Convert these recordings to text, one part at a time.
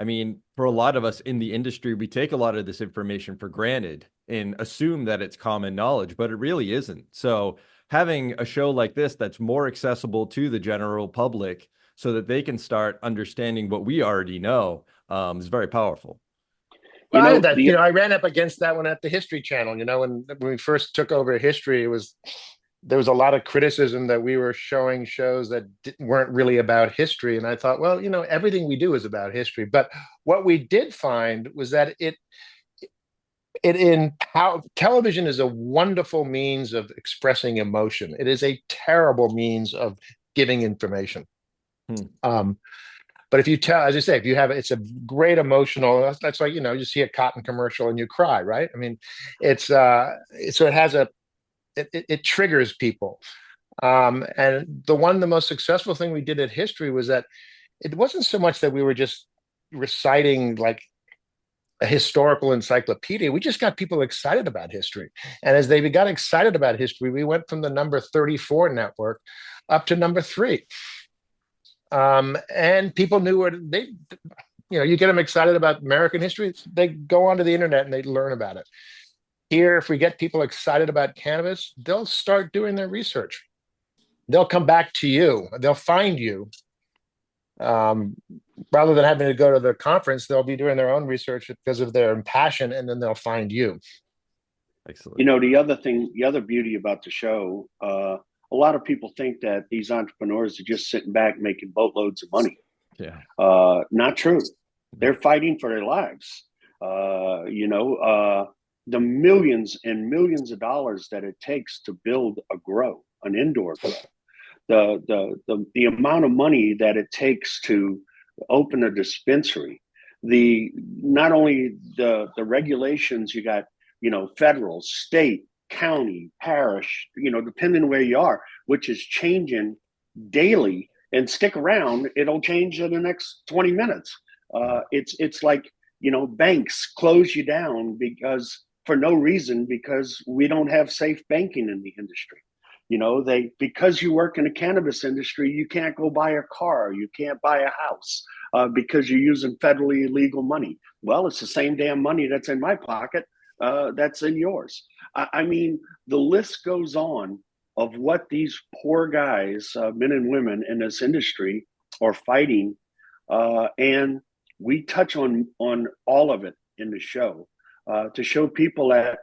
I mean, for a lot of us in the industry, we take a lot of this information for granted and assume that it's common knowledge, but it really isn't. So having a show like this that's more accessible to the general public so that they can start understanding what we already know is very powerful. Well, You I had know, that. the I ran up against that one at the History Channel. When we first took over History, there was a lot of criticism that we were showing shows that weren't really about history. And I thought, well, everything we do is about history. But what we did find was that it in how television is a wonderful means of expressing emotion. It is a terrible means of giving information. Hmm. But if you tell, as I say, if you have, it's a great emotional. That's like you see a cotton commercial and you cry, right? I mean, so it has it triggers people. And the most successful thing we did at History was that it wasn't so much that we were just reciting like a historical encyclopedia. We just got people excited about history. And as they got excited about history, we went from the number 34 network up to number 3. And people knew you get them excited about American history, they go onto the internet and they learn about it. Here, if we get people excited about cannabis, they'll start doing their research. They'll come back to you. They'll find you. Rather than having to go to the conference, they'll be doing their own research because of their passion, and then they'll find you. Excellent. The other beauty about the show, a lot of people think that these entrepreneurs are just sitting back making boatloads of money. Yeah. Not true. They're fighting for their lives. The millions and millions of dollars that it takes to build an indoor grow, the amount of money that it takes to open a dispensary, not only the regulations you got, federal, state, county, parish, depending where you are, which is changing daily. And stick around, it'll change in the next 20 minutes. It's like, banks close you down for no reason, because we don't have safe banking in the industry. Because you work in the cannabis industry, you can't go buy a car, you can't buy a house because you're using federally illegal money. Well, it's the same damn money that's in my pocket that's in yours. I mean, the list goes on of what these poor guys, men and women in this industry, are fighting, and we touch on all of it in the show to show people that,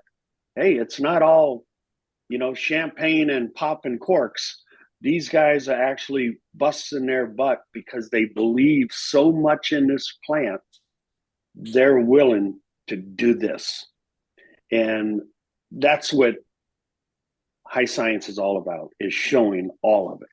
hey, it's not all champagne and popping corks. These guys are actually busting their butt because they believe so much in this plant, they're willing to do this. And that's what high science is all about, is showing all of it.